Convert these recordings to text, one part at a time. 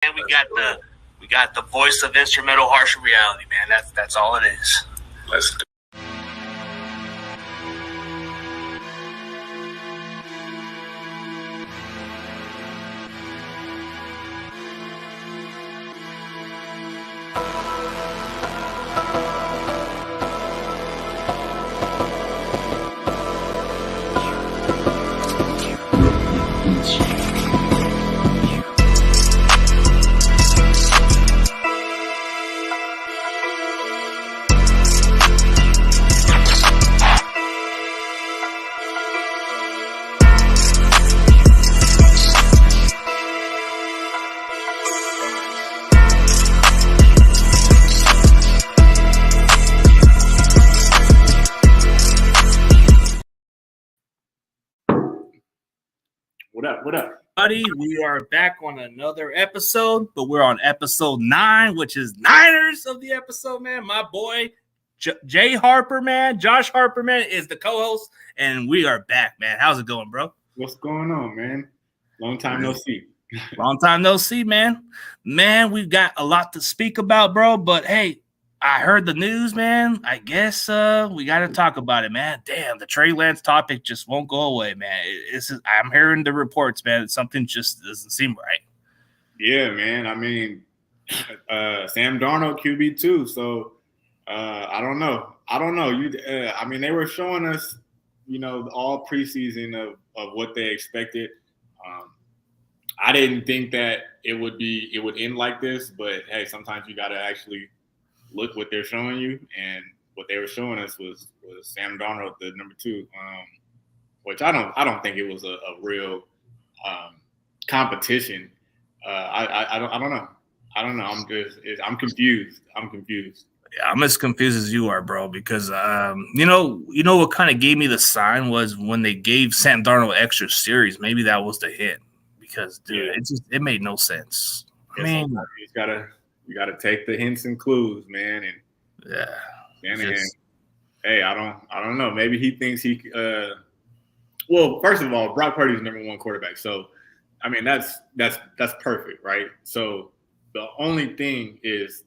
And we got the voice of instrumental harsh reality, man. That's all it is. Let's do. What up? Buddy, we are back on another episode, but we're on episode 9, which is Niners of the episode, man. My boy, Jay Harper, man, Josh Harper, man, is the co-host, and we are back, man. How's it going, bro? What's going on, man? Long time no see. Long time no see, man. Man, we've got a lot to speak about, bro, but hey, I heard the news, man. I guess we got to talk about it, man. Damn, the Trey Lance topic just won't go away, man. I'm hearing the reports, man. Something just doesn't seem right. Yeah, man. I mean, Sam Darnold QB2. So I don't know. I mean, they were showing us, all preseason of what they expected. I didn't think that it would end like this, but hey, sometimes you got to actually look what they're showing you, and what they were showing us was Sam Darnold, the number 2, which I don't think it was a real competition. I don't know. I'm confused. Yeah, I'm as confused as you are, bro, because you know what kind of gave me the sign was when they gave Sam Darnold extra series. Maybe that was the hit, because dude, it made no sense. I mean, you gotta take the hints and clues, man. And yeah, hey, I don't know. Maybe he thinks he. Well, first of all, Brock Purdy's number 1 quarterback, so I mean that's perfect, right? So the only thing is,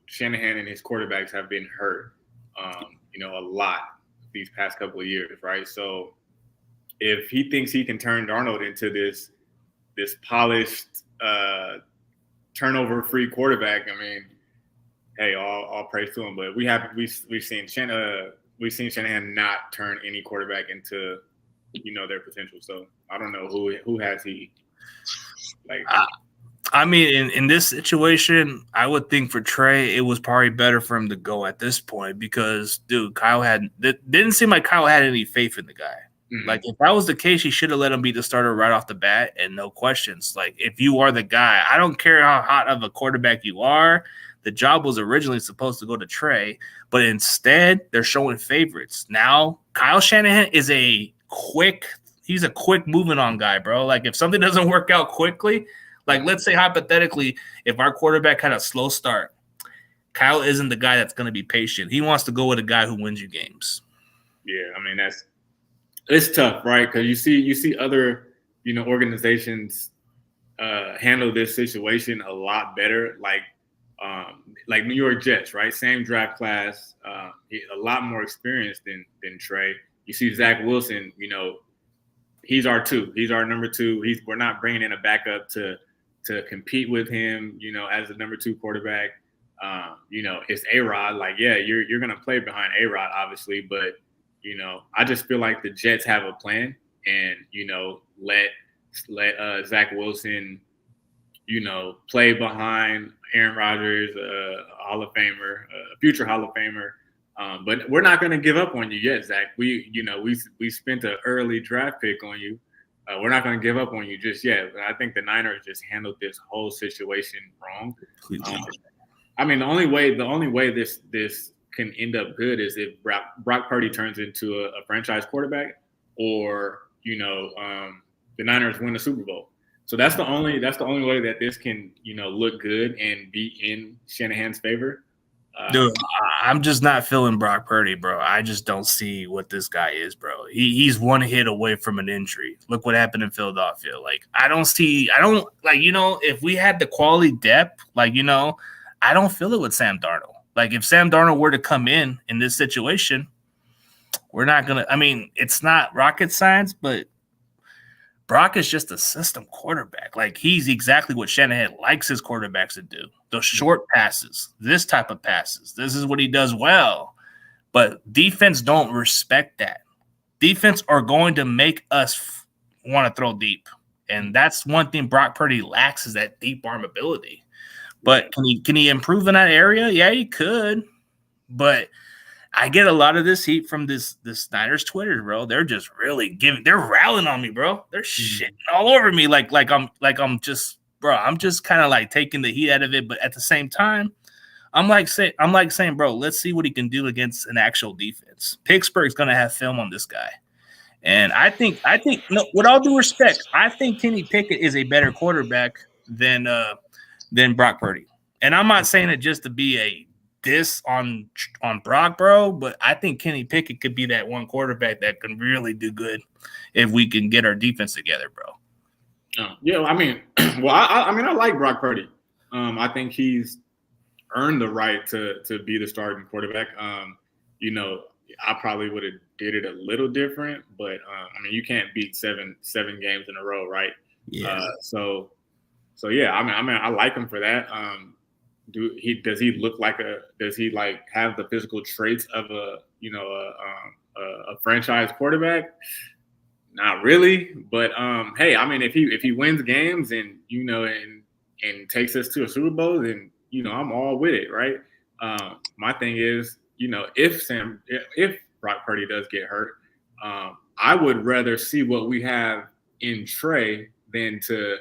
Shanahan and his quarterbacks have been hurt, a lot these past couple of years, right? So if he thinks he can turn Darnold into this polished, turnover-free quarterback, I mean, hey, all praise to him. But we've seen Shanahan not turn any quarterback into, their potential. So I don't know who has he. Like, I mean, in this situation, I would think for Trey, it was probably better for him to go at this point because, dude, didn't seem like Kyle had any faith in the guy. Mm-hmm. Like, if that was the case, he should have let him be the starter right off the bat and no questions. Like, if you are the guy, I don't care how hot of a quarterback you are. The job was originally supposed to go to Trey, but instead they're showing favorites. Now, Kyle Shanahan is he's a quick moving on guy, bro. Like, if something doesn't work out quickly, like, let's say hypothetically, if our quarterback had a slow start, Kyle isn't the guy that's going to be patient. He wants to go with a guy who wins you games. Yeah, I mean, it's tough, right? Because you see other, organizations handle this situation a lot better. Like New York Jets, right? Same draft class, a lot more experienced than Trey. You see Zach Wilson, he's our 2. He's our number 2. We're not bringing in a backup to compete with him, as the number 2 quarterback. It's A-Rod. Like, yeah, you're gonna play behind A-Rod, obviously, but I just feel like the Jets have a plan, and let Zach Wilson, play behind Aaron Rodgers, Hall of Famer, future Hall of Famer. But we're not going to give up on you yet, Zach. We spent an early draft pick on you. We're not going to give up on you just yet. But I think the Niners just handled this whole situation wrong. I mean, the only way this can end up good is if Brock Purdy turns into a franchise quarterback, or the Niners win the Super Bowl. So that's the only way that this can look good and be in Shanahan's favor. Dude, I'm just not feeling Brock Purdy, bro. I just don't see what this guy is, bro. He's one hit away from an injury. Look what happened in Philadelphia. Like, I don't like, if we had the quality depth, like, I don't feel it with Sam Darnold. Like, if Sam Darnold were to come in this situation, we're not going to, I mean, it's not rocket science, but Brock is just a system quarterback. Like, he's exactly what Shanahan likes his quarterbacks to do. Those short passes, this type of passes. This is what he does well. But defense don't respect that. Defense are going to make us want to throw deep. And that's one thing Brock Purdy lacks is that deep arm ability. But can he improve in that area? Yeah, he could. But I get a lot of this heat from this Niners Twitter, bro. They're just really they're rallying on me, bro. They're shitting all over me like I'm just, bro, I'm just kind of like taking the heat out of it, but at the same time, I'm like saying, bro, let's see what he can do against an actual defense. Pittsburgh's gonna have film on this guy. And I think no, with all due respect, I think Kenny Pickett is a better quarterback than Brock Purdy. And I'm not saying it just to be a diss on Brock, bro, but I think Kenny Pickett could be that one quarterback that can really do good if we can get our defense together, bro. Yeah, I mean, well, I like Brock Purdy. I think he's earned the right to be the starting quarterback. I probably would have did it a little different, but I mean, you can't beat seven games in a row, right? Yeah. So yeah, I mean, I like him for that. Does he look like does he like have the physical traits of a franchise quarterback? Not really, but hey, I mean, if he wins games and and takes us to a Super Bowl, then I'm all with it, right? My thing is, if Brock Purdy does get hurt, I would rather see what we have in Trey than to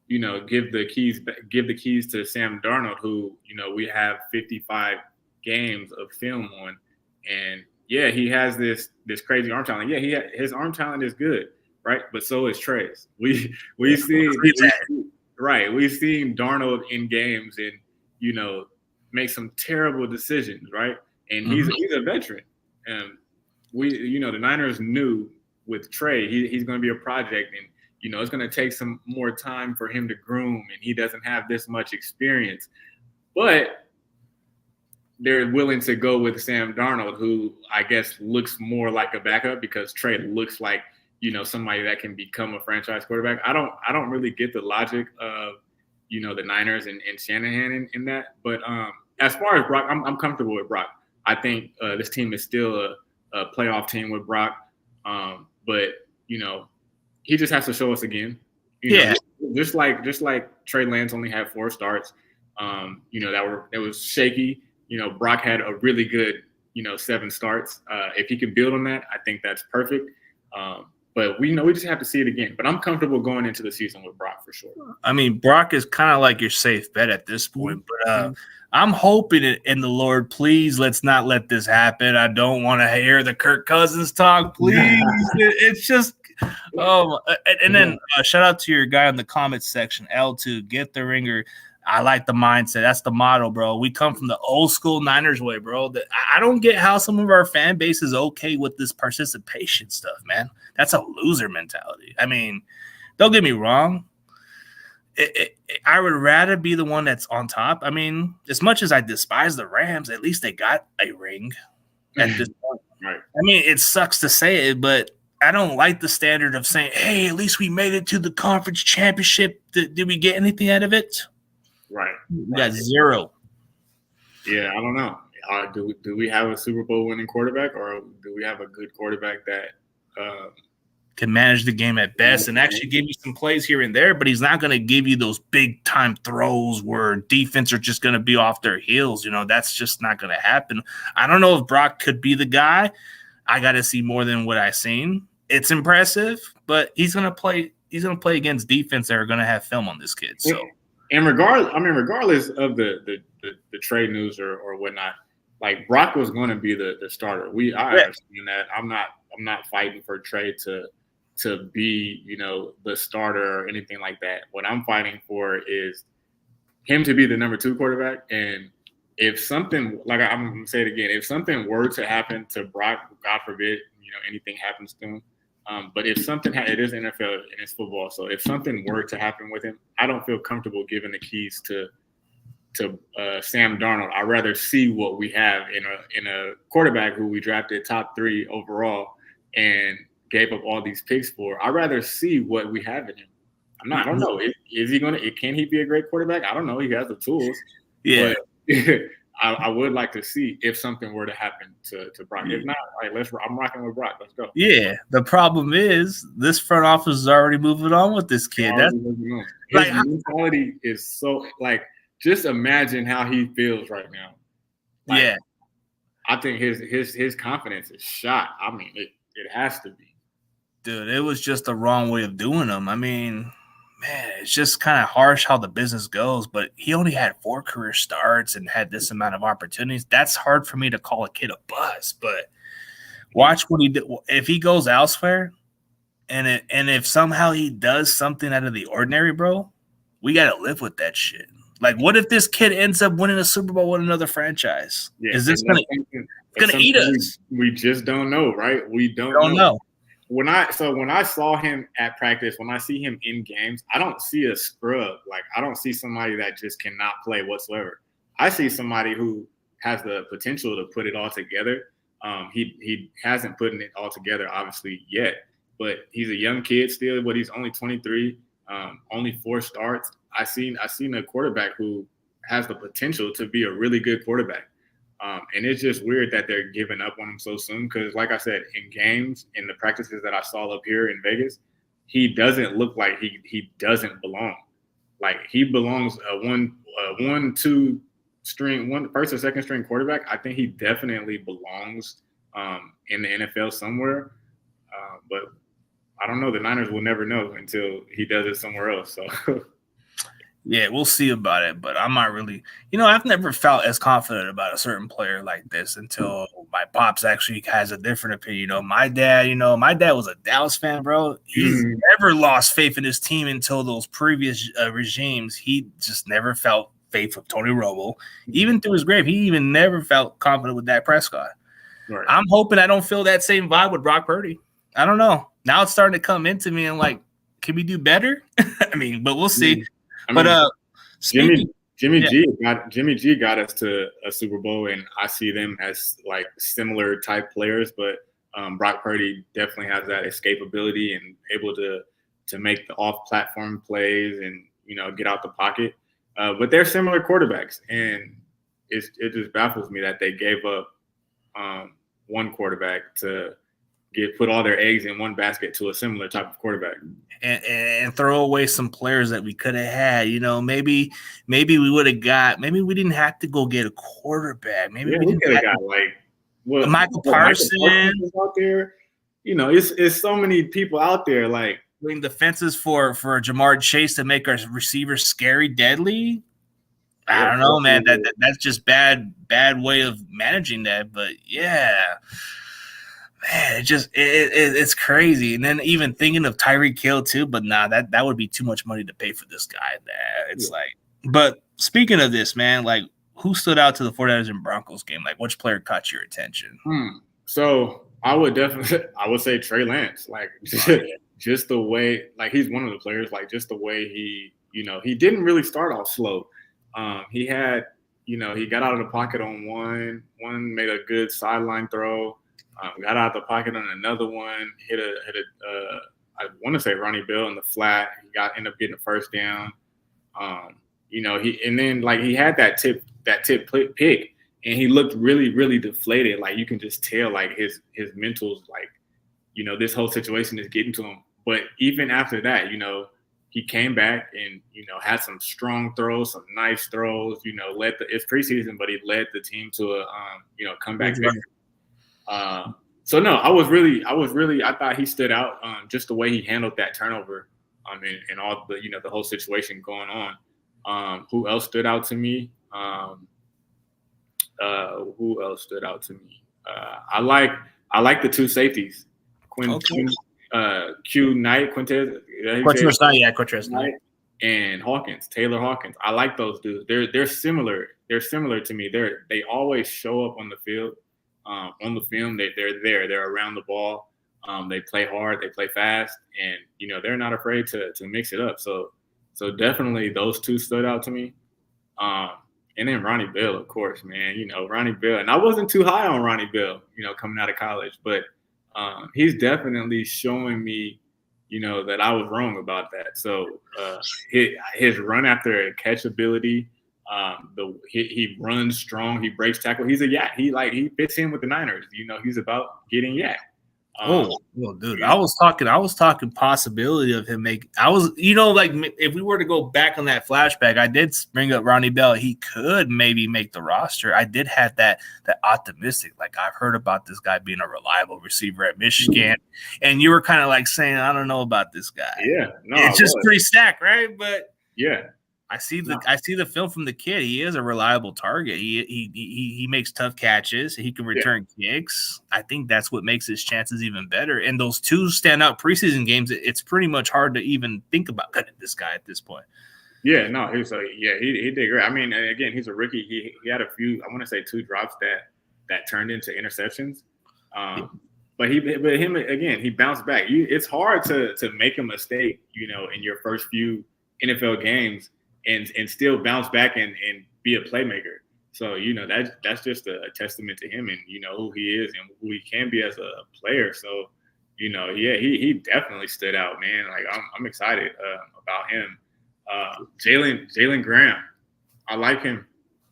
give the keys to Sam Darnold, who we have 55 games of film on, and yeah, he has this crazy arm talent. Yeah, his arm talent is good, right? But so is Trey's. We've seen Darnold in games and make some terrible decisions, right? And he's a veteran. The Niners knew with Trey he's going to be a project, and it's going to take some more time for him to groom, and he doesn't have this much experience. But they're willing to go with Sam Darnold, who I guess looks more like a backup because Trey looks like, somebody that can become a franchise quarterback. I don't really get the logic of, the Niners and Shanahan in that. But as far as Brock, I'm comfortable with Brock. I think this team is still a playoff team with Brock. But he just has to show us again. Just like Trey Lance only had 4 starts. That was shaky. Brock had a really good 7 starts. If he can build on that, I think that's perfect. But we just have to see it again. But I'm comfortable going into the season with Brock for sure. I mean, Brock is kind of like your safe bet at this point. But I'm hoping in the Lord, please let's not let this happen. I don't want to hear the Kirk Cousins talk, please. It's just and then shout out to your guy in the comments section, L2, get the ringer. I like the mindset. That's the motto, bro. We come from the old school Niners way, bro. I don't get how some of our fan base is okay with this participation stuff, man. That's a loser mentality. I mean, don't get me wrong. I would rather be the one that's on top. I mean, as much as I despise the Rams, at least they got a ring at this point. Right. I mean, it sucks to say it, but I don't like the standard of saying, hey, at least we made it to the conference championship. Did we get anything out of it? Right. We got 0. Yeah, I don't know. Do we have a Super Bowl winning quarterback, or do we have a good quarterback that can manage the game at best and actually give you some plays here and there, but he's not going to give you those big time throws where defense are just going to be off their heels. That's just not going to happen. I don't know if Brock could be the guy. I got to see more than what I've seen. It's impressive, but he's going to play against defense that are going to have film on this kid. So, and regardless of the trade news or whatnot, like Brock was going to be the starter. I understand that. I'm not fighting for Trey to be, the starter or anything like that. What I'm fighting for is him to be the number 2 quarterback and if something I'm gonna say it again, if something were to happen to Brock, God forbid, anything happens to him. But if something it is NFL and it's football, so if something were to happen with him, I don't feel comfortable giving the keys to Sam Darnold. I'd rather see what we have in a quarterback who we drafted top 3 overall and gave up all these picks for. I'd rather see what we have in him. I don't know. Is he gonna? Can he be a great quarterback? I don't know. He has the tools. Yeah. But I would like to see if something were to happen to Brock. If not, all right, I'm rocking with Brock. Let's go. Yeah. The problem is this front office is already moving on with this kid. His mentality is so just imagine how he feels right now. I think his confidence is shot. I mean, it has to be. Dude, it was just the wrong way of doing them. I mean, man, it's just kind of harsh how the business goes, but he only had 4 career starts and had this amount of opportunities. That's hard for me to call a kid a bust, but watch what he did. If he goes elsewhere and if somehow he does something out of the ordinary, bro, we got to live with that shit. Like, what if this kid ends up winning a Super Bowl with another franchise? Yeah, is this going to eat us? We just don't know, right? We don't know. When I saw him at practice, when I see him in games, I don't see a scrub. Like, I don't see somebody that just cannot play whatsoever. I see somebody who has the potential to put it all together. He hasn't put it all together, obviously, yet. But he's a young kid still, but he's only 23, only 4 starts. I seen a quarterback who has the potential to be a really good quarterback. And it's just weird that they're giving up on him so soon because, like I said, in games, in the practices that I saw up here in Vegas, he doesn't look like he doesn't belong. Like, he belongs first or second string quarterback. I think he definitely belongs in the NFL somewhere. But I don't know. The Niners will never know until he does it somewhere else. So. Yeah, we'll see about it, but I'm not really I've never felt as confident about a certain player like this until my pops actually has a different opinion. My dad was a Dallas fan, bro. He's never lost faith in his team until those previous regimes. He just never felt faith with Tony Romo. Even through his grave, he even never felt confident with Dak Prescott. Right. I'm hoping I don't feel that same vibe with Brock Purdy. I don't know. Now it's starting to come into me and like, can we do better? I mean, but we'll see. Jimmy G got us to a Super Bowl, and I see them as like similar type players. But Brock Purdy definitely has that escapability and able to make the off-platform plays and get out the pocket. But they're similar quarterbacks, and it just baffles me that they gave up one quarterback to put all their eggs in one basket to a similar type of quarterback. And throw away some players that we could have had. Maybe we would have got. Maybe we didn't have to go get a quarterback. Maybe we could have got Michael Parsons out there. It's so many people out there like doing defenses for Jamar Chase to make our receivers scary, deadly. I don't know, man. That's just bad way of managing that. But yeah. Man, it's crazy. And then even thinking of Tyreek Hill too, but nah, that would be too much money to pay for this guy. It's like, but speaking of this, man, like who stood out to the 49ers and Broncos game? Like which player caught your attention? So I would say Trey Lance. Like just the way, like he's one of the players, like just the way he didn't really start off slow. He had, he got out of the pocket on one made a good sideline throw. Got out the pocket on another one, hit a I want to say Ronnie Bell in the flat. He ended up getting a first down. He had that tip pick, and he looked really, really deflated. Like you can just tell, like his mental's like, this whole situation is getting to him. But even after that, he came back and had some strong throws, some nice throws. It's preseason, but he led the team to a comeback victory. So no, I thought he stood out just the way he handled that turnover and all the the whole situation going on. Who else stood out to me? I like the 2 safeties. Quintez Knight. Quintez Knight. and Hawkins, Taylor Hawkins. I like those dudes. They're similar. They're similar to me. They always show up on the field, on the film. They're there. They're around the ball. They play hard. They play fast, and they're not afraid to mix it up. So definitely those two stood out to me. And then Ronnie Bell, of course, man. Ronnie Bell, and I wasn't too high on Ronnie Bell, coming out of college, but he's definitely showing me, that I was wrong about that. So his run after catch ability, he runs strong, he breaks tackle. He's a yak. He fits in with the Niners. He's about getting yak. Well, dude, I was talking possibility of him make. If we were to go back on that flashback, I did bring up Ronnie Bell. He could maybe make the roster. I did have that optimistic. Like, I've heard about this guy being a reliable receiver at Michigan, and you were kind of like saying, I don't know about this guy. Yeah, no, it's just pretty stacked, right? But yeah. I see the film from the kid. He is a reliable target. He makes tough catches. He can return kicks. I think that's what makes his chances even better. And those two standout preseason games, it's pretty much hard to even think about cutting this guy at this point. Yeah, no, he did great. I mean, again, he's a rookie. He had a few, I want to say 2 drops that turned into interceptions. But him again, he bounced back. It's hard to make a mistake, in your first few NFL games. And still bounce back and be a playmaker. So, that's just a testament to him and, who he is and who he can be as a player. So, he definitely stood out, man. Like, I'm excited about him. Jalen Graham, I like him.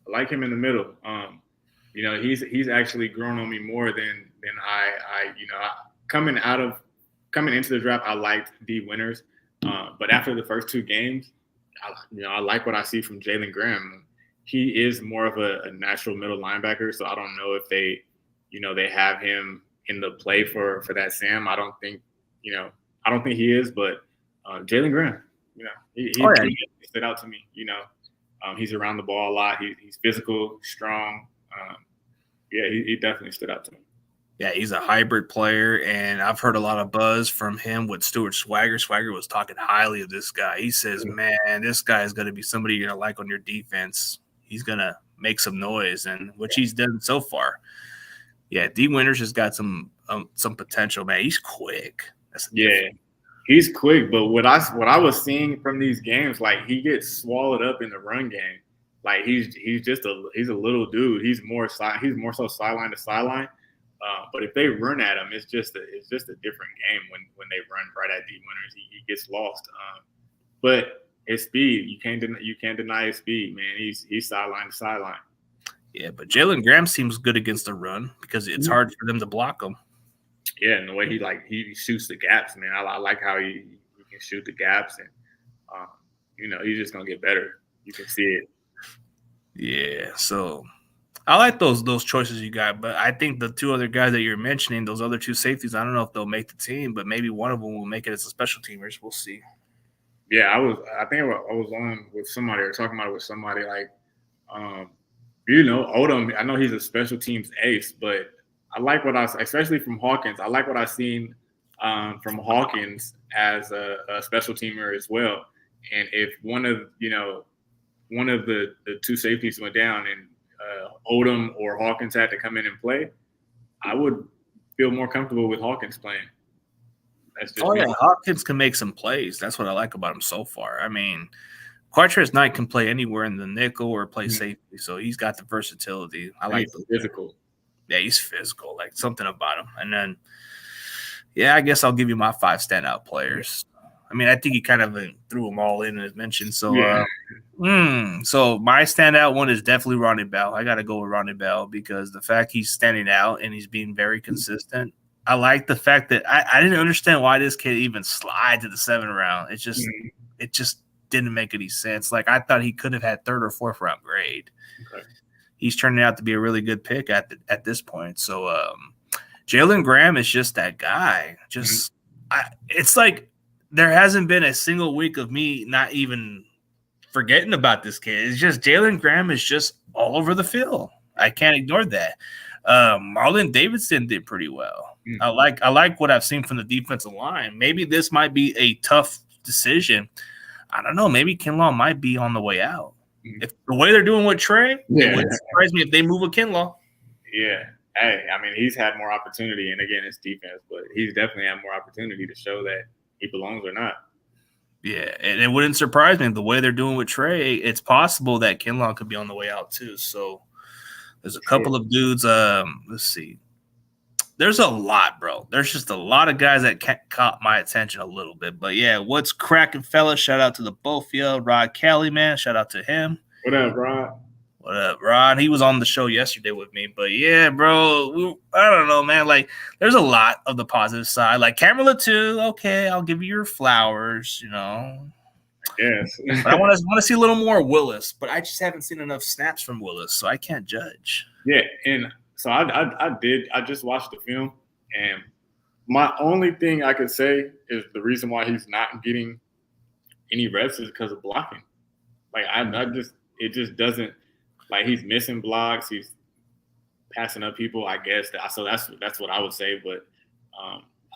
I like him in the middle. He's actually grown on me more than coming into the draft, I liked D Winters. But after the first 2 games, I like what I see from Jalen Graham. He is more of a natural middle linebacker, so I don't know if they have him in the play for that Sam. I don't think he is, but Jalen Graham, he stood out to me. He's around the ball a lot. He's physical, strong. He definitely stood out to me. Yeah, he's a hybrid player, and I've heard a lot of buzz from him with Stuart Swagger. Swagger was talking highly of this guy. He says, man, this guy is going to be somebody you're going to like on your defense. He's going to make some noise, and which he's done so far. Yeah, D Winters has got some potential, man. He's quick. He's quick, but what I was seeing from these games, like, he gets swallowed up in the run game. Like, he's a little dude. He's more so sideline to sideline. But if they run at him, it's just a different game when they run right at D Winters. He gets lost. But his speed, you can't deny his speed, man. He's sideline to sideline. Yeah, but Jalen Graham seems good against the run because it's hard for them to block him. Yeah, and the way he shoots the gaps, man. I like how he can shoot the gaps, and he's just gonna get better. You can see it. Yeah, so I like those choices you got, but I think the 2 other guys that you're mentioning, those other 2 safeties, I don't know if they'll make the team, but maybe one of them will make it as a special teamers. We'll see. Yeah, I was on with somebody or talking about it with somebody like, Odom. I know he's a special teams ace, but I like especially from Hawkins. I like what I've seen from Hawkins as a special teamer as well. And if one of the 2 safeties went down and Odom or Hawkins had to come in and play, I would feel more comfortable with Hawkins playing. That's just me. Hawkins can make some plays. That's what I like about him so far. I mean, Quatrez Knight can play anywhere in the nickel or play safety, so he's got the versatility. I like he's physical. Yeah, he's physical, like something about him. And then, I guess I'll give you my 5 standout players. I mean, I think he kind of threw them all in as mentioned. So, so my standout one is definitely Ronnie Bell. I got to go with Ronnie Bell because the fact he's standing out and he's being very consistent. I like the fact that I didn't understand why this kid even slid to the 7th round. It just didn't make any sense. Like, I thought he could have had 3rd or 4th round grade. Okay. He's turning out to be a really good pick at this point. So, Jalen Graham is just that guy. It's like there hasn't been a single week of me not even forgetting about this kid. It's just Jalen Graham is just all over the field. I can't ignore that. Marlon Davidson did pretty well. I like what I've seen from the defensive line. Maybe this might be a tough decision. I don't know. Maybe Kinlaw might be on the way out. If the way they're doing with Trey, it wouldn't surprise me if they move with Kinlaw. Yeah. Hey, I mean, he's had more opportunity, and again, it's defense, but he's definitely had more opportunity to show that he belongs or not. Yeah, and it wouldn't surprise me the way they're doing with Trey. It's possible that Kinlaw could be on the way out too. So there's a couple of dudes. Let's see. There's a lot, bro. There's just a lot of guys that caught my attention a little bit. But yeah, what's cracking, fellas? Shout out to the both of you. Rod Kelly, man. Shout out to him. What up, Rod? What up, Rod? He was on the show yesterday with me. But yeah, bro, I don't know, man. Like, there's a lot of the positive side. Like, Cameron too. Okay, I'll give you your flowers, you know. Yes. But I want to see a little more Willis. But I just haven't seen enough snaps from Willis, so I can't judge. Yeah, and so I did. I just watched the film, and my only thing I could say is the reason why he's not getting any reps is because of blocking. Like it just doesn't. Like, he's missing blocks. He's passing up people, I guess. So that's what I would say. But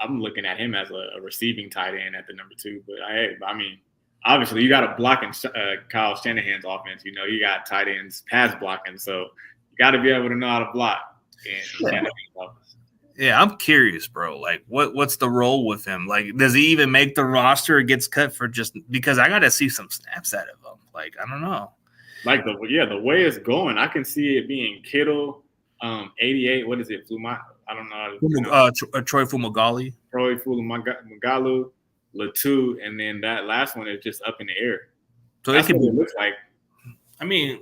I'm looking at him as a receiving tight end at the number 2. But I mean, obviously you got to block in Kyle Shanahan's offense. You know, you got tight ends pass blocking, so you got to be able to know how to block. Yeah, I'm curious, bro. Like, what's the role with him? Like, does he even make the roster or gets cut for just because I got to see some snaps out of him? Like, I don't know. Like the way it's going, I can see it being Kittle, 88. What is it? I don't know. Troy Fumagalli. Troy Fumagalli, Latu, and then that last one is just up in the air. So that's what it looks like. I mean,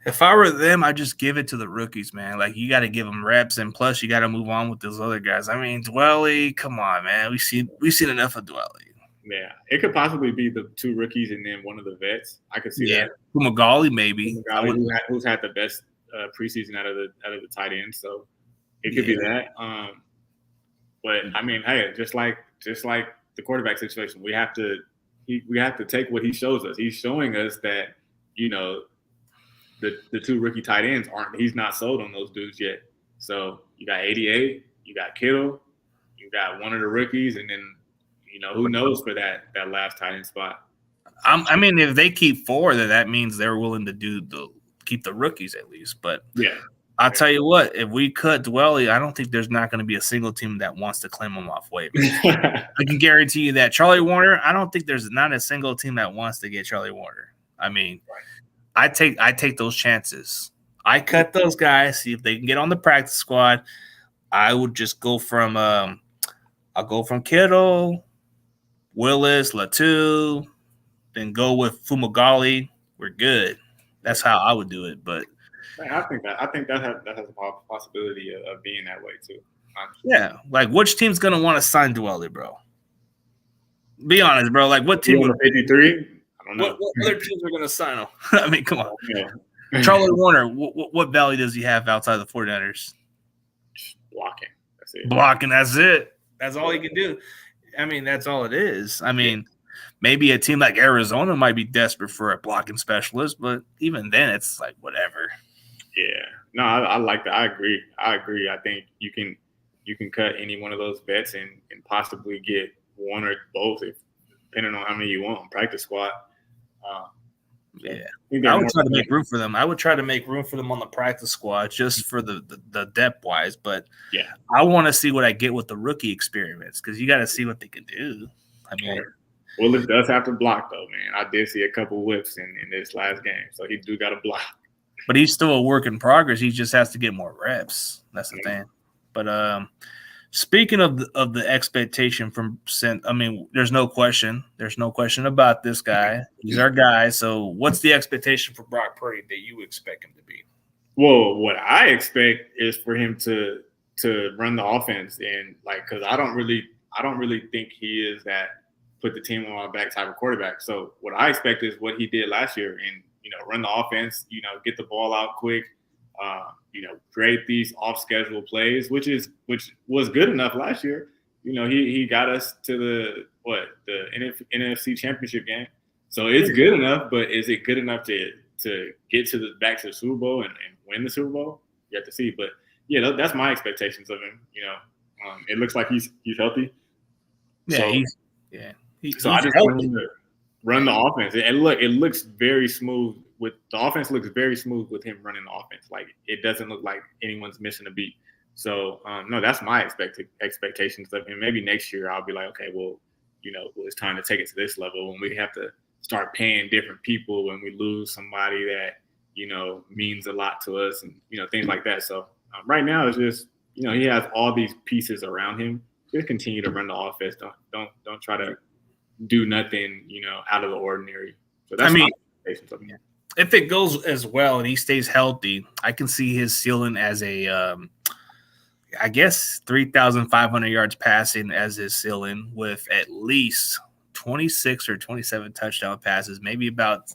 if I were them, I'd just give it to the rookies, man. Like, you got to give them reps, and plus you got to move on with those other guys. I mean, Dwelly, come on, man. We've seen enough of Dwelly. Yeah, it could possibly be the 2 rookies and then one of the vets. I could see that. Fumagalli, maybe. Who's had the best preseason out of the tight end, so it could be that. But I mean, hey, just like the quarterback situation, we have to take what he shows us. He's showing us that, you know, the 2 rookie tight ends he's not sold on those dudes yet. So you got 88, you got Kittle, you got one of the rookies, and then, you know, who knows for that last tight end spot. I mean, if they keep 4, then that means they're willing to keep the rookies at least. But yeah, I'll tell you what, if we cut Dwelly, I don't think there's not going to be a single team that wants to claim him off waivers. I can guarantee you that. Charlie Warner, I don't think there's not a single team that wants to get Charlie Warner. I mean, I take those chances. I cut those guys, see if they can get on the practice squad. I would just go from I'll go from Kittle, Willis, Latu, then go with Fumagalli. We're good. That's how I would do it. But I think that has a possibility of being that way too. Honestly. Yeah, like, which team's gonna want to sign Dwelly, bro? Be honest, bro. Like, what team? 53. I don't know. What other teams are gonna sign him? I mean, come on. Yeah. Charlie Warner. What value does he have outside the 49ers? Blocking. That's it. Blocking. That's it. That's all he can do. I mean, that's all it is. I mean, maybe a team like Arizona might be desperate for a blocking specialist, but even then, it's like whatever. Yeah. No, I like that. I agree. I think you can cut any one of those vets and possibly get one or both, depending on how many you want on practice squad. Yeah, I would try to make room for them. I would try to make room for them on the practice squad just for the depth wise. But yeah, I want to see what I get with the rookie experiments because you got to see what they can do. I mean, Willis does have to block though, man. I did see a couple whips in this last game, so he do got to block. But he's still a work in progress. He just has to get more reps. That's the thing. But speaking of the expectation from – I mean, there's no question. There's no question about this guy. He's our guy. So what's the expectation for Brock Purdy that you expect him to be? Well, what I expect is for him to run the offense and, like, because I don't really think he is that put the team on my back type of quarterback. So what I expect is what he did last year and, you know, run the offense, you know, get the ball out quick, you know, create these off-schedule plays, which was good enough last year. You know, he got us to the NFC Championship game. So it's good enough, but is it good enough to get back to the Super Bowl and win the Super Bowl? You have to see. But yeah, that's my expectations of him. You know, it looks like he's healthy. Yeah, so, he's I just want him to. run the offense. It looks very smooth with the offense. Looks very smooth with him running the offense. Like it doesn't look like anyone's missing a beat. So no, that's my expectations of him. Maybe next year I'll be like, okay, well, it's time to take it to this level when we have to start paying different people when we lose somebody that means a lot to us and things like that. So right now it's just he has all these pieces around him. Just continue to run the offense. Don't try to do nothing out of the ordinary. So that's my expectations of him. If it goes as well and he stays healthy, I can see his ceiling as a I guess 3,500 yards passing as his ceiling with at least 26 or 27 touchdown passes, maybe about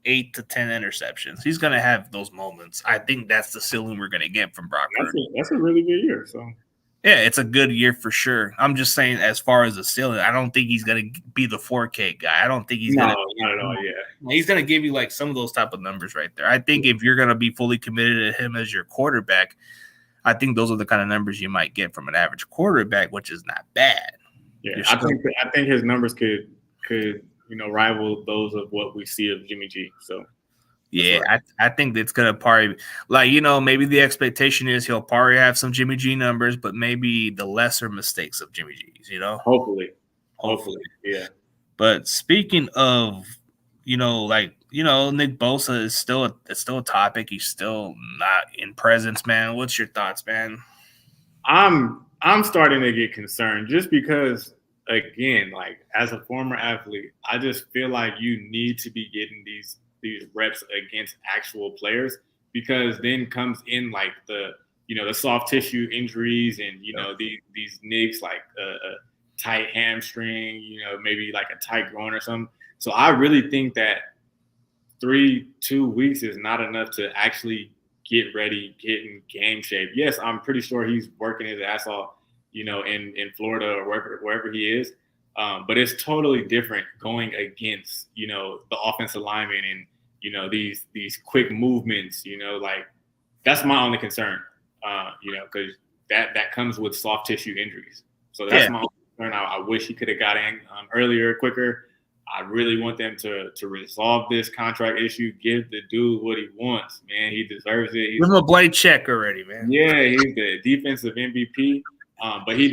8 to 10 interceptions. He's going to have those moments. I think that's the ceiling we're going to get from Brock Purdy. That's a really good year. So yeah, it's a good year for sure. I'm just saying, as far as the ceiling, I don't think he's going to be the 4K guy. I don't think he's not at all. Yeah, he's going to give you like some of those type of numbers right there. I think if you're going to be fully committed to him as your quarterback, I think those are the kind of numbers you might get from an average quarterback, which is not bad. Yeah, I think his numbers could rival those of what we see of Jimmy G. So yeah, right. I think it's gonna probably maybe the expectation is he'll probably have some Jimmy G numbers, but maybe the lesser mistakes of Jimmy G's. Hopefully, yeah. But speaking of Nick Bosa is still a topic. He's still not in presence, man. What's your thoughts, man? I'm starting to get concerned just because, again, like as a former athlete, I just feel like you need to be getting these reps against actual players, because then comes in like the soft tissue injuries and these nicks, like a tight hamstring, maybe like a tight groin or something. So I really think that 2 weeks is not enough to actually get ready, get in game shape. Yes, I'm pretty sure he's working his ass off, in Florida or wherever he is. But it's totally different going against, the offensive lineman and, these quick movements, like that's my only concern, because that comes with soft tissue injuries. So that's my only concern. I wish he could have got in earlier, quicker. I really want them to resolve this contract issue. Give the dude what he wants, man. He deserves it. Give him a blank check already, man. Yeah, he's the defensive MVP. But he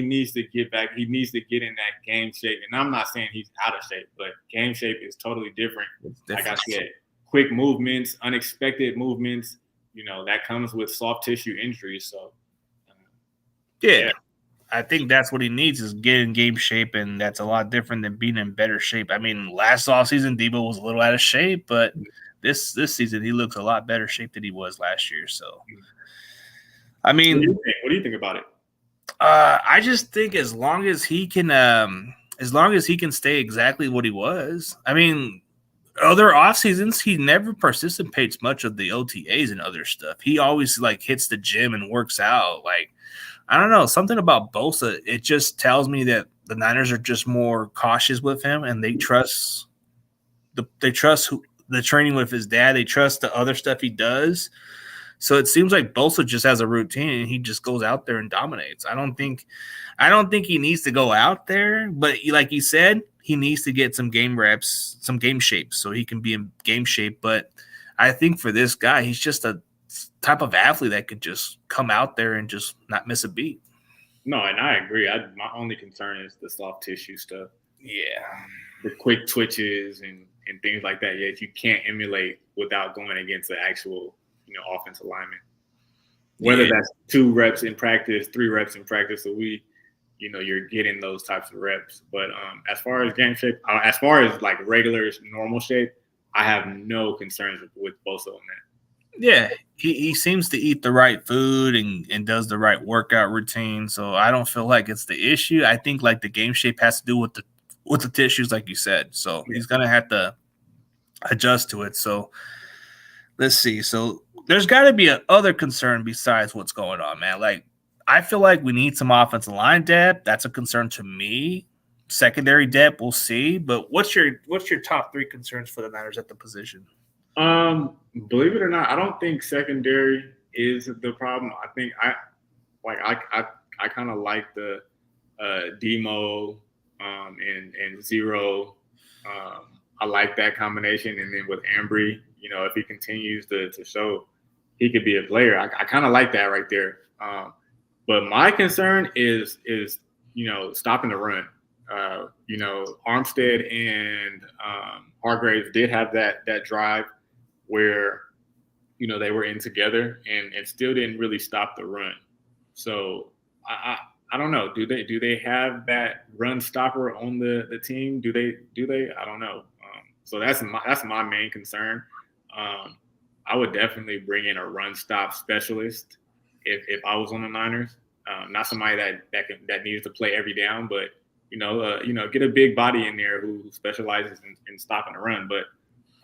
needs to get back. He needs to get in that game shape. And I'm not saying he's out of shape, but game shape is totally different. Like I said, quick movements, unexpected movements, that comes with soft tissue injuries. So, yeah. I think that's what he needs is get in game shape, and that's a lot different than being in better shape. I mean, last offseason, Debo was a little out of shape, but this season he looks a lot better shape than he was last year. So, I mean, what do you think about it? I just think as long as he can stay exactly what he was. I mean, other off seasons he never participates much of the OTAs and other stuff. He always like hits the gym and works out. Like, I don't know, something about Bosa. It just tells me that the Niners are just more cautious with him, and they trust the training with his dad. They trust the other stuff he does. So it seems like Bosa just has a routine and he just goes out there and dominates. I don't think he needs to go out there, but like you said, he needs to get some game reps, some game shape so he can be in game shape. But I think for this guy, he's just a type of athlete that could just come out there and just not miss a beat. No, and I agree. My only concern is the soft tissue stuff. Yeah. The quick twitches and things like that. Yeah, you can't emulate without going against the actual offensive lineman. Whether that's 2 reps in practice, 3 reps in practice a week, you're getting those types of reps. But as far as game shape, as far as like regular normal shape, I have no concerns with Bosa on that. Yeah, he seems to eat the right food and does the right workout routine. So I don't feel like it's the issue. I think like the game shape has to do with the tissues, like you said. So he's gonna have to adjust to it. So let's see. So there's got to be another concern besides what's going on, man. Like, I feel like we need some offensive line depth. That's a concern to me. Secondary depth, we'll see. But what's your top 3 concerns for the Niners at the position? Believe it or not, I don't think secondary is the problem. I think I kind of like the Demo, and Zero. I like that combination. And then with Ambry, if he continues to show he could be a player, I kind of like that right there. But my concern is stopping the run. Armstead and Hargrave did have that drive where they were in together and still didn't really stop the run. So I don't know. Do they have that run stopper on the team? Do they? I don't know. So that's my main concern. I would definitely bring in a run stop specialist if I was on the Niners. Not somebody that needs to play every down, but get a big body in there who specializes in stopping the run. But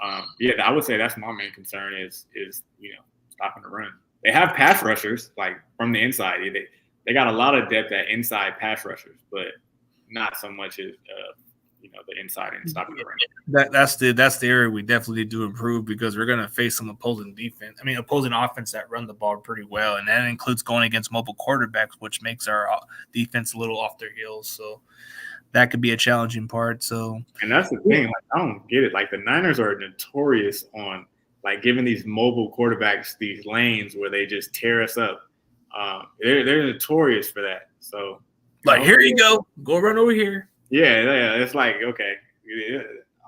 I would say that's my main concern is stopping the run. They have pass rushers like from the inside. They got a lot of depth at inside pass rushers, but not so much as the inside and stopping the run. That's the area we definitely need to improve because we're going to face some opposing offense that run the ball pretty well, and that includes going against mobile quarterbacks, which makes our defense a little off their heels. So that could be a challenging part. So, and that's the thing. Like, I don't get it. Like the Niners are notorious on like giving these mobile quarterbacks these lanes where they just tear us up. They're notorious for that. So, like, here you go run over here. Yeah, it's like okay.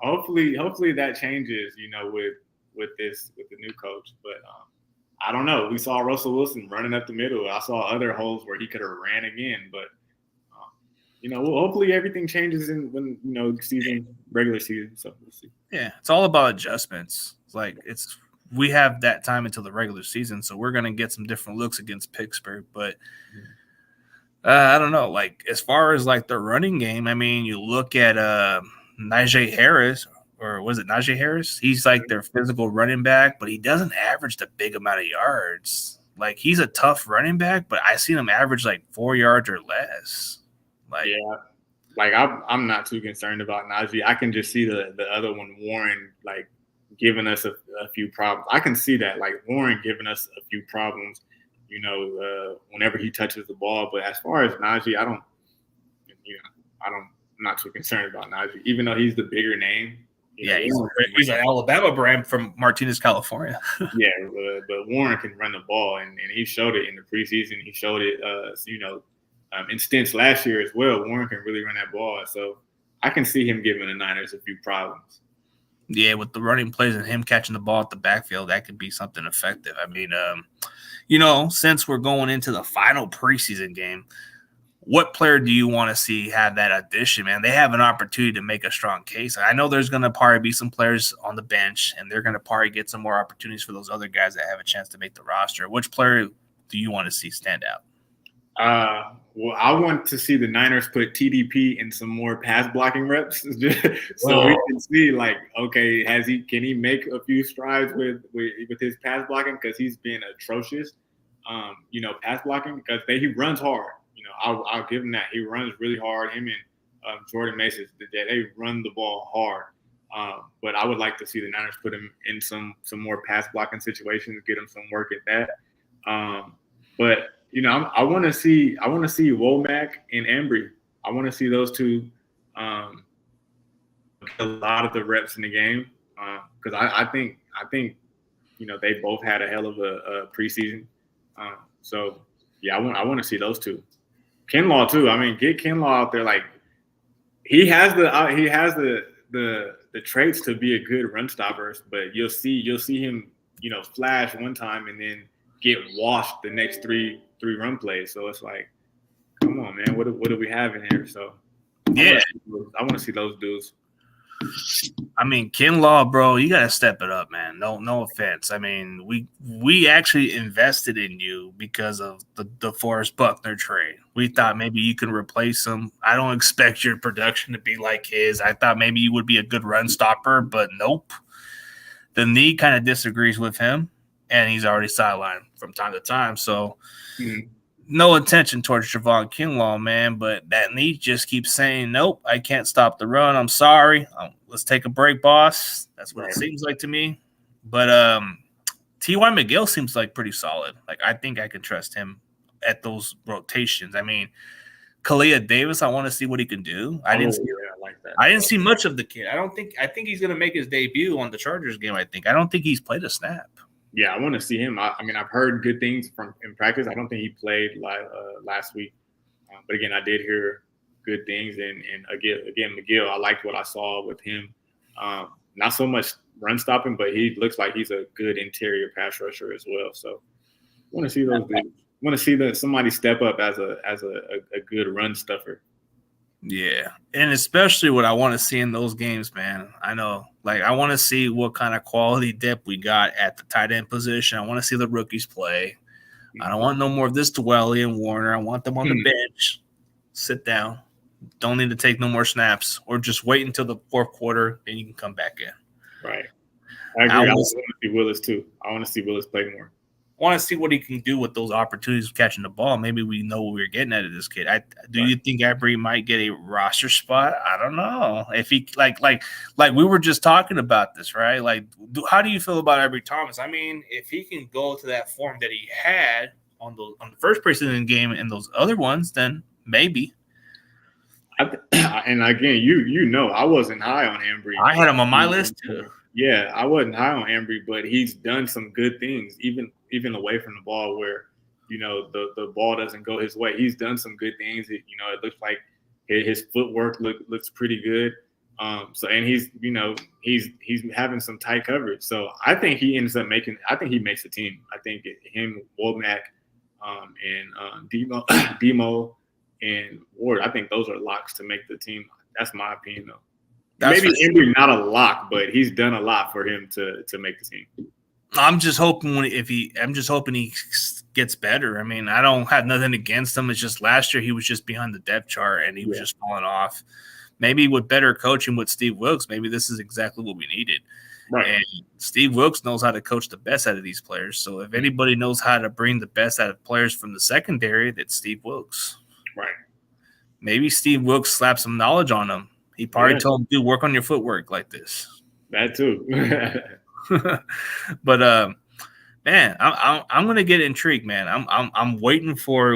Hopefully that changes. With the new coach, but I don't know. We saw Russell Wilson running up the middle. I saw other holes where he could have ran again, but hopefully everything changes when regular season. So we'll see. Yeah, it's all about adjustments. We have that time until the regular season, so we're gonna get some different looks against Pittsburgh, but. I don't know. Like as far as like the running game, I mean, you look at Najee Harris, or was it Najee Harris? He's like their physical running back, but he doesn't average the big amount of yards. Like he's a tough running back, but I seen him average like 4 yards or less. Like I'm not too concerned about Najee. I can just see the other one, Warren, like giving us a few problems. I can see that, like Warren giving us a few problems. Whenever he touches the ball. But as far as Najee, I'm not too concerned about Najee, even though he's the bigger name. He's an Alabama brand from Martinez, California. But Warren can run the ball, and he showed it in the preseason. He showed it, in stints last year as well. Warren can really run that ball. So I can see him giving the Niners a few problems. Yeah, with the running plays and him catching the ball at the backfield, that could be something effective. I mean, since we're going into the final preseason game, what player do you want to see have that addition, man? They have an opportunity to make a strong case. I know there's going to probably be some players on the bench, and they're going to probably get some more opportunities for those other guys that have a chance to make the roster. Which player do you want to see stand out? Well, I want to see the Niners put TDP in some more pass blocking reps, so we can see, like, okay, can he make a few strides with his pass blocking, because he's been atrocious, pass blocking, because he runs hard. I'll give him that. He runs really hard. Him and Jordan Mason, they run the ball hard. But I would like to see the Niners put him in some more pass blocking situations, get him some work at that. But I want to see Womack and Ambry. I want to see those two a lot of the reps in the game, because I think they both had a hell of a preseason. So yeah, I want to see those two. Kinlaw too. I mean, get Kinlaw out there. Like he has the traits to be a good run stopper, but you'll see him flash one time and then get washed the next three run plays. So it's like, come on, man, what do we have in here? So yeah, I want to see those dudes. I mean, Kinlaw, bro, you gotta step it up, man. No offense. I mean, we actually invested in you because of the DeForest Buckner trade. We thought maybe you could replace him. I don't expect your production to be like his. I thought maybe you would be a good run stopper, but nope. The knee kind of disagrees with him, and he's already sidelined from time to time. So no attention towards Javon Kinlaw, man, but that knee just keeps saying, nope, I can't stop the run. I'm sorry. Let's take a break, boss. That's what it seems like to me. But T.Y. McGill seems like pretty solid. Like, I think I can trust him at those rotations. I mean, Kalia Davis, I want to see what he can do. I didn't like that. I didn't see much of the kid. I think he's gonna make his debut on the Chargers game. I don't think he's played a snap. Yeah, I want to see him. I mean, I've heard good things in practice. I don't think he played last week, but again, I did hear good things. And again, McGill, I liked what I saw with him. Not so much run stopping, but he looks like he's a good interior pass rusher as well. So, I want to see those dudes. I want to see somebody step up as a good run stuffer. Yeah, and especially what I want to see in those games, man. I know, like, I want to see what kind of quality depth we got at the tight end position. I want to see the rookies play. I don't want no more of this Dwelly and Warner. I want them on the bench. Sit down. Don't need to take no more snaps, or just wait until the fourth quarter, and you can come back in. Right. I agree. I want to see Willis too. I want to see Willis play more. I want to see what he can do with those opportunities of catching the ball. Maybe we know what we're getting out of this kid. Do you think Embry might get a roster spot? I don't know. If he like we were just talking about this, right? Like, how do you feel about Embry Thomas? I mean, if he can go to that form that he had on the first preseason game and those other ones, then maybe. And again, you know, I wasn't high on Embry. I had him on my list too. Yeah, I wasn't high on Embry, but he's done some good things, even away from the ball, where the ball doesn't go his way. He's done some good things. It looks like his footwork looks pretty good. So, and he's having some tight coverage. So I think he ends up making. I think he makes the team. I think him, Womack, and Demo and Ward. I think those are locks to make the team. That's my opinion, though. Maybe Embry not a lock, but he's done a lot for him to make the team. I'm just hoping he gets better. I mean, I don't have nothing against him. It's just last year he was just behind the depth chart and he was just falling off. Maybe with better coaching with Steve Wilks, maybe this is exactly what we needed. Right. And Steve Wilks knows how to coach the best out of these players. So if anybody knows how to bring the best out of players from the secondary, that's Steve Wilks. Right. Maybe Steve Wilks slapped some knowledge on him. He probably told him, dude, work on your footwork like this. That too. But man, I'm gonna get intrigued, man. I'm waiting for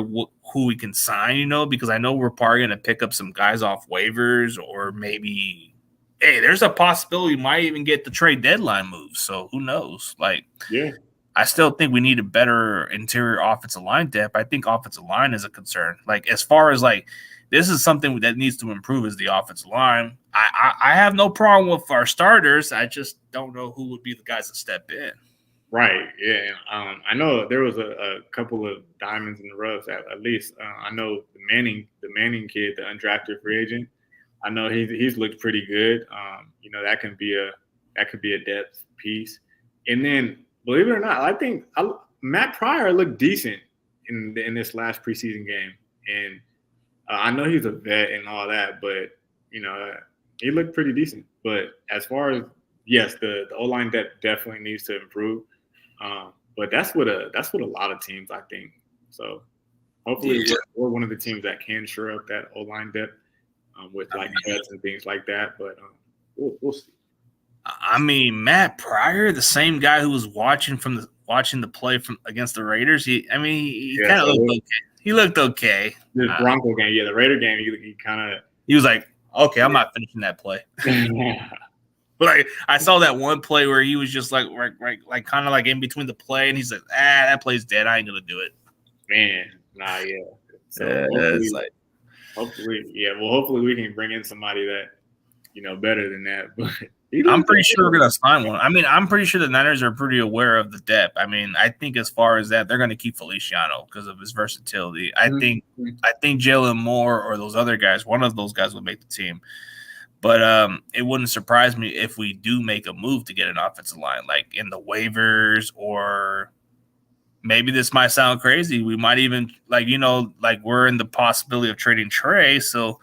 who we can sign, because I know we're probably gonna pick up some guys off waivers, or maybe, hey, there's a possibility we might even get the trade deadline moves. So who knows? I still think we need a better interior offensive line depth. I think offensive line is a concern. Like, as far as this is something that needs to improve, is the offensive line. I have no problem with our starters. I just don't know who would be the guys that step in. Right. Yeah. I know there was a couple of diamonds in the rough. At least I know the Manning kid, the undrafted free agent. I know he's looked pretty good. That could be a depth piece. And then, believe it or not, I think Matt Pryor looked decent in this last preseason game. And I know he's a vet and all that, but he looked pretty decent. But as far as, yes, the O-line depth definitely needs to improve. But that's what a lot of teams, I think. So hopefully we're one of the teams that can shore up that O-line depth with cuts and things like that. But we'll see. I mean, Matt Pryor, the same guy who was watching the play from against the Raiders. He kind of looked okay. He looked okay. The Bronco game, the Raider game, he was like, okay, I'm not finishing that play. But I saw that one play where he was just like kind of like in between the play, and he's like, that play's dead. I ain't gonna do it. Man, nah, yeah. So hopefully we can bring in somebody that better than that. But I'm pretty sure we're gonna sign one. I mean, I'm pretty sure the Niners are pretty aware of the depth. I mean, I think as far as that, they're gonna keep Feliciano because of his versatility. I think Jalen Moore or those other guys, one of those guys will make the team. But it wouldn't surprise me if we do make a move to get an offensive line, like in the waivers, or maybe this might sound crazy. We might even we're in the possibility of trading Trey, so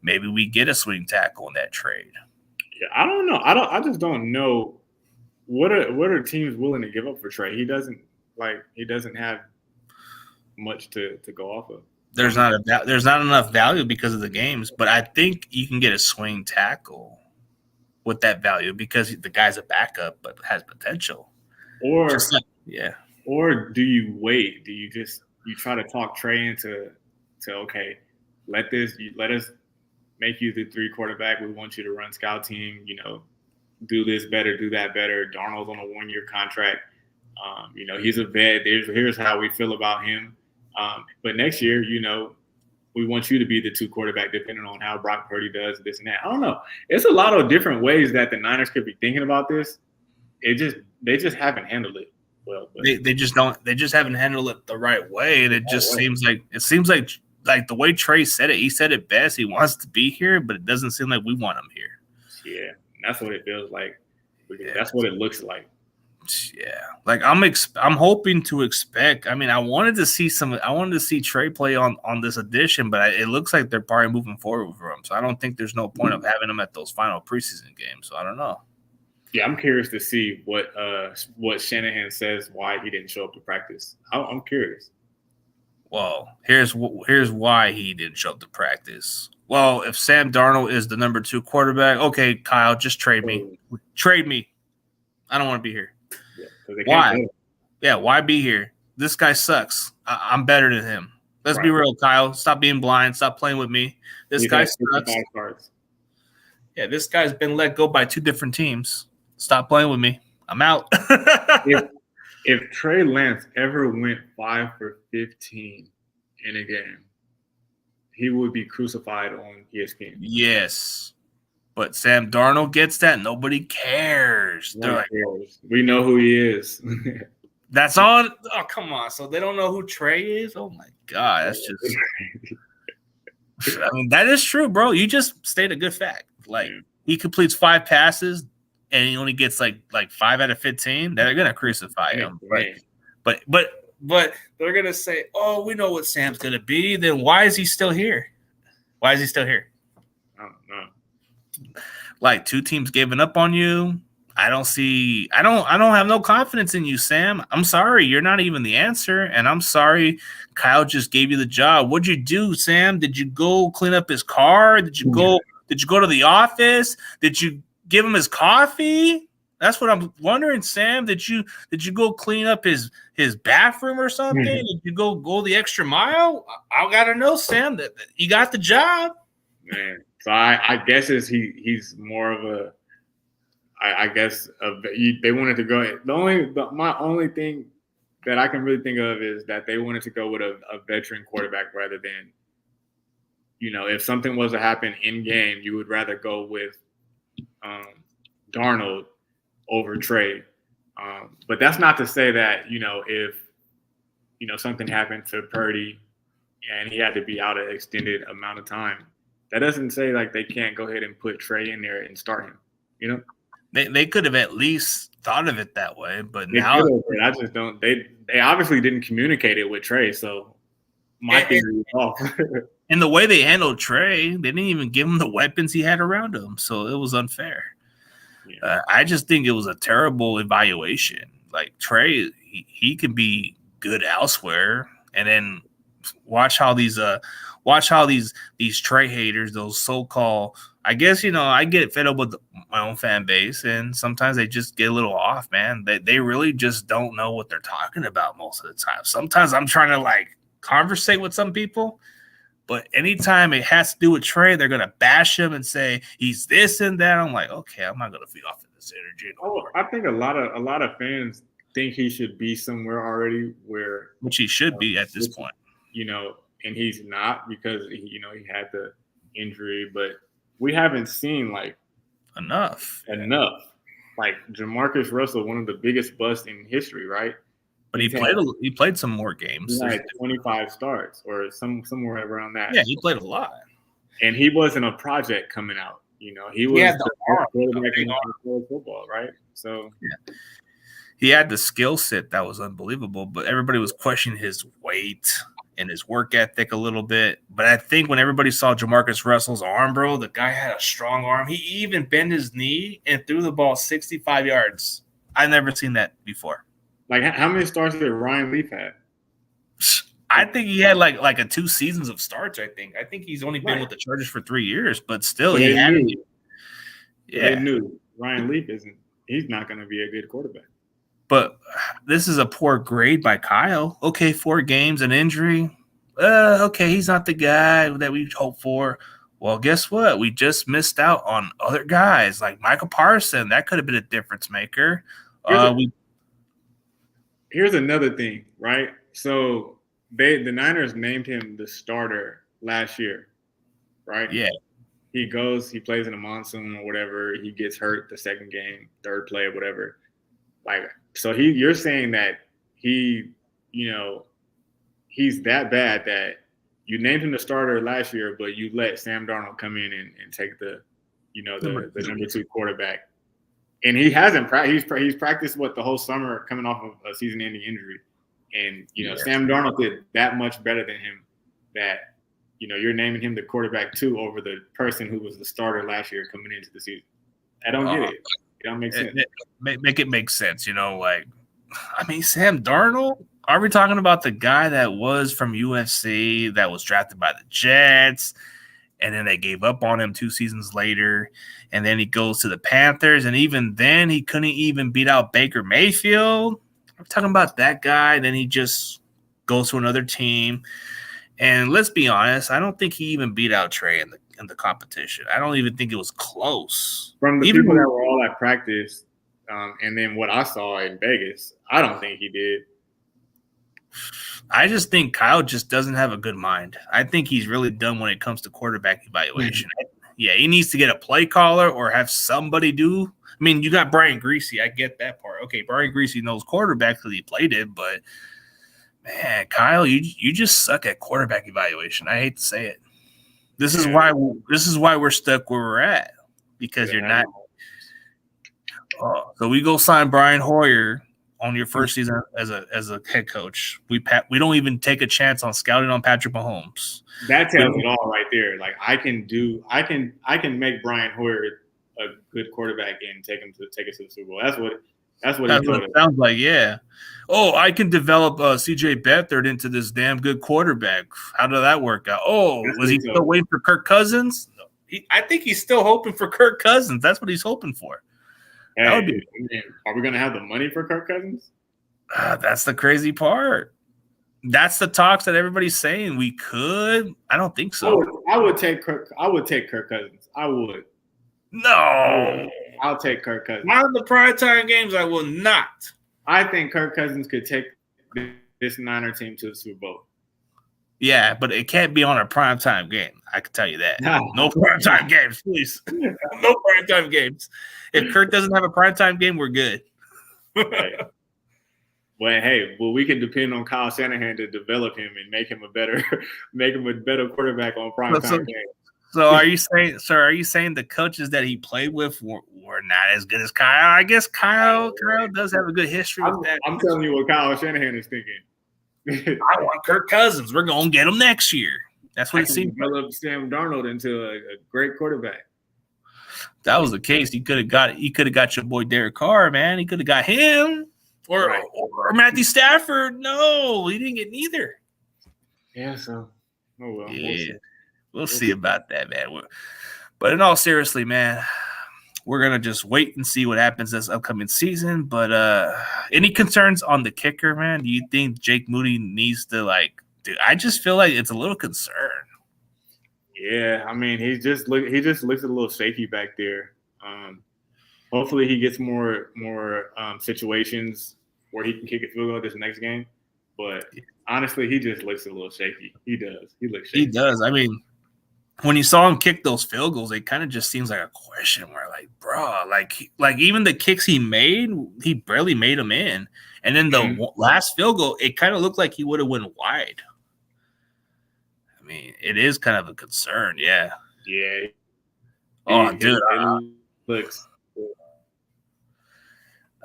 maybe we get a swing tackle in that trade. Yeah, I don't know. I just don't know what are teams willing to give up for Trey. He doesn't have much to go off of. There's not enough value because of the games, but I think you can get a swing tackle with that value because the guy's a backup but has potential. Or do you wait? Do you try to talk Trey into okay, let us make you the 3 quarterback. We want you to run scout team. You know, do this better, do that better. Darnold's on a 1-year contract. You know, he's a vet. Here's how we feel about him. But next year, you know, we want you to be the 2 quarterback, depending on how Brock Purdy does this and that. I don't know. It's a lot of different ways that the Niners could be thinking about this. They just haven't handled it well. They just haven't handled it the right way. And it just seems like the way Trey said it, he said it best. He wants to be here, but it doesn't seem like we want him here. Yeah, that's what it feels like. That's what it looks like. Yeah, like I'm hoping to expect. I mean, I wanted to see Trey play on this edition, but it looks like they're probably moving forward for him. So I don't think there's no point of having him at those final preseason games. So I don't know. Yeah, I'm curious to see what Shanahan says why he didn't show up to practice. I'm curious. Well, here's why he didn't show up to practice. Well, if Sam Darnold is the number 2 quarterback, okay, Kyle, just trade me. Trade me. I don't want to be here. Yeah, why? Yeah, why be here? This guy sucks. I'm better than him. Let's be real, Kyle. Stop being blind. Stop playing with me. This guy sucks. Yeah, this guy's been let go by 2 different teams. Stop playing with me. I'm out. If Trey Lance ever went 5 for 15 in a game, he would be crucified on ESPN. Yes. But Sam Darnold gets that. Nobody cares. We know who he is. That's all. Oh, come on. So they don't know who Trey is? Oh, my God. That's just – I mean, that is true, bro. You just stated a good fact. Like, he completes 5 passes, and he only gets, like 5 out of 15. They're going to crucify him. But they're going to say, oh, we know what Sam's going to be. Then why is he still here? Why is he still here? I don't know. Like 2 teams giving up on you. I don't have no confidence in you, Sam. I'm sorry. You're not even the answer. And I'm sorry Kyle just gave you the job. What'd you do, Sam? Did you go clean up his car? Did you go to the office? Did you give him his coffee? That's what I'm wondering, Sam. Did you go clean up his bathroom or something? Did you go the extra mile? I gotta know, Sam, that you got the job. Man. So I guess he's more of a they wanted to go. My only thing that I can really think of is that they wanted to go with a veteran quarterback rather than, you know, if something was to happen in game, you would rather go with Darnold over Trey. But that's not to say that, you know, if, you know, something happened to Purdy and he had to be out an extended amount of time, that doesn't say like they can't go ahead and put Trey in there and start him, you know? They could have at least thought of it that way, but now I just don't. They obviously didn't communicate it with Trey, so my theory is off. And the way they handled Trey, they didn't even give him the weapons he had around him, so it was unfair. Yeah. I just think it was a terrible evaluation. Like Trey, he can be good elsewhere, and then watch how these Trey haters, those so-called. I guess, you know, I get fed up with my own fan base, and sometimes they just get a little off, man. They really just don't know what they're talking about most of the time. Sometimes I'm trying to, like, conversate with some people, but anytime it has to do with Trey, they're going to bash him and say he's this and that. I'm like, okay, I'm not going to feed off of this energy. I think a lot of fans think he should be somewhere already which he should be at this point. You know, and he's not because, you know, he had the injury, but we haven't seen like enough. Like Jamarcus Russell, one of the biggest busts in history, right? But he played some more games. He had 25 starts or somewhere around that. Yeah, he played a lot. And he wasn't a project coming out. You know, he was the quarterback in college football, right? So yeah. He had the skill set that was unbelievable, but everybody was questioning his weight and his work ethic a little bit. But I think when everybody saw Jamarcus Russell's arm, bro, the guy had a strong arm. He even bent his knee and threw the ball 65 yards. I've never seen that before. Like, how many starts did Ryan Leaf have? I think he had like a 2 seasons of starts, I think. I think he's only been with the Chargers for 3 years, but still he had it. Yeah. They knew Ryan Leaf he's not going to be a good quarterback. But this is a poor grade by Kyle. Okay, 4 games, an injury. okay, he's not the guy that we hoped for. Well, guess what? We just missed out on other guys like Michael Parsons. That could have been a difference maker. Here's another thing, right? So the Niners named him the starter last year, right? Yeah. He plays in a monsoon or whatever. He gets hurt the second game, third play or whatever. Like, so you're saying that he's that bad that you named him the starter last year, but you let Sam Darnold come in and take the number 2 quarterback. And he hasn't he's practiced the whole summer coming off of a season-ending injury. And, Sam Darnold did that much better than him that, you're naming him the quarterback 2 over the person who was the starter last year coming into the season. I don't get it. It don't make sense. Make it make sense, Sam Darnold? Are we talking about the guy that was from UFC that was drafted by the Jets, and then they gave up on him 2 seasons later, and then he goes to the Panthers, and even then he couldn't even beat out Baker Mayfield? I'm talking about that guy. Then he just goes to another team. And let's be honest, I don't think he even beat out Trey in the competition. I don't even think it was close. From the people that were all at practice, and then what I saw in Vegas, I don't think he did. I just think Kyle just doesn't have a good mind. I think he's really done when it comes to quarterback evaluation. Yeah, he needs to get a play caller or have somebody do. I mean, you got Brian Greasy. I get that part. Okay, Brian Greasy knows quarterback because he played it, but man, Kyle, you just suck at quarterback evaluation. I hate to say it. This is why we're stuck where we're at, because you're not. So we go sign Brian Hoyer on your first season as a head coach. We don't even take a chance on scouting on Patrick Mahomes. That tells it all right there. Like I can make Brian Hoyer a good quarterback and take us to the Super Bowl. That's what he told us. Sounds like, yeah. Oh, I can develop CJ Beathard into this damn good quarterback. How did that work out? Oh, was he still waiting for Kirk Cousins? No, I think he's still hoping for Kirk Cousins. That's what he's hoping for. Hey, are we going to have the money for Kirk Cousins? That's the crazy part. That's the talks that everybody's saying we could. I don't think so. I would take Kirk Cousins. I would. No. I'll take Kirk Cousins. Not in the primetime games, I will not. I think Kirk Cousins could take this Niner team to the Super Bowl. Yeah, but it can't be on a primetime game. I can tell you that. No primetime games, please. No primetime games. If Kirk doesn't have a primetime game, we're good. Right. Well, we can depend on Kyle Shanahan to develop him and make him a better quarterback on primetime games. So are you saying the coaches that he played with were not as good as Kyle? I guess Kyle does have a good history with that. I'm telling you what Kyle Shanahan is thinking. I want Kirk Cousins. We're gonna get him next year. That's what it seemed. Develop Sam Darnold into a great quarterback. That was the case. He could have got your boy Derek Carr, man. He could have got him or Matthew Stafford. No, he didn't get neither. Yeah. So, oh well. Yeah. We'll see about that, man. But in all seriously, man, we're going to just wait and see what happens this upcoming season. But any concerns on the kicker, man? Do you think Jake Moody needs to, dude, I just feel like it's a little concern. Yeah, I mean, he just looks a little shaky back there. Hopefully he gets more situations where he can kick a field goal this next game. But honestly, he just looks a little shaky. He does. He looks shaky. He does. I mean, when you saw him kick those field goals, it kind of just seems like a question where, bro, even the kicks he made, he barely made them in. And then the last field goal, it kind of looked like he would have went wide. I mean, it is kind of a concern, yeah. Yeah. Oh, dude. It looks.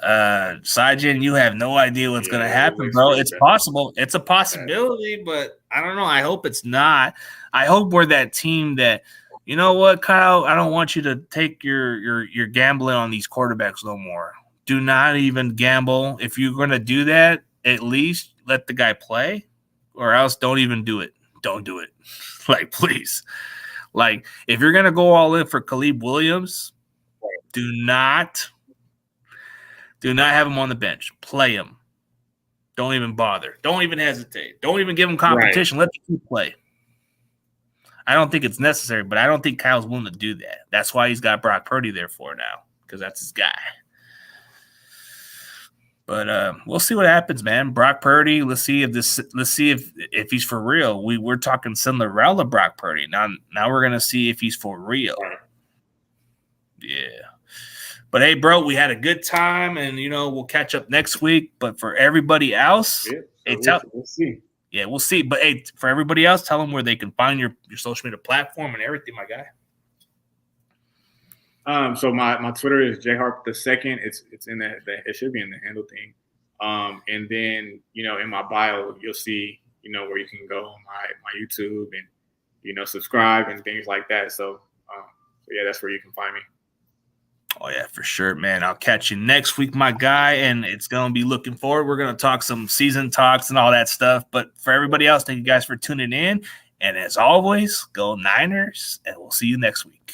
Sajin, you have no idea what's going to happen, bro. It's possible. It's a possibility, but I don't know. I hope it's not. I hope we're that team that, you know what, Kyle, I don't want you to take your gambling on these quarterbacks no more. Do not even gamble. If you're going to do that, at least let the guy play, or else don't even do it. Don't do it. Please. If you're going to go all in for Caleb Williams, do not have him on the bench. Play him. Don't even bother. Don't even hesitate. Don't even give him competition. Right. Let the kid play. I don't think it's necessary, but I don't think Kyle's willing to do that. That's why he's got Brock Purdy there for now, because that's his guy. But we'll see what happens, man. Brock Purdy. Let's see if he's for real. We're talking Cinderella Brock Purdy. Now we're gonna see if he's for real. Yeah. But hey, bro, we had a good time, and we'll catch up next week. But for everybody else, we'll see. Yeah, we'll see. But hey, for everybody else, tell them where they can find your social media platform and everything, my guy. So my Twitter is jharp the second. It's in it should be in the handle thing. And then in my bio you'll see where you can go on my YouTube and subscribe and things like that. So yeah, that's where you can find me. Oh yeah, for sure, man. I'll catch you next week, my guy, and it's gonna be looking forward. We're gonna talk some season talks and all that stuff. But for everybody else, thank you guys for tuning in. And as always, go Niners, and we'll see you next week.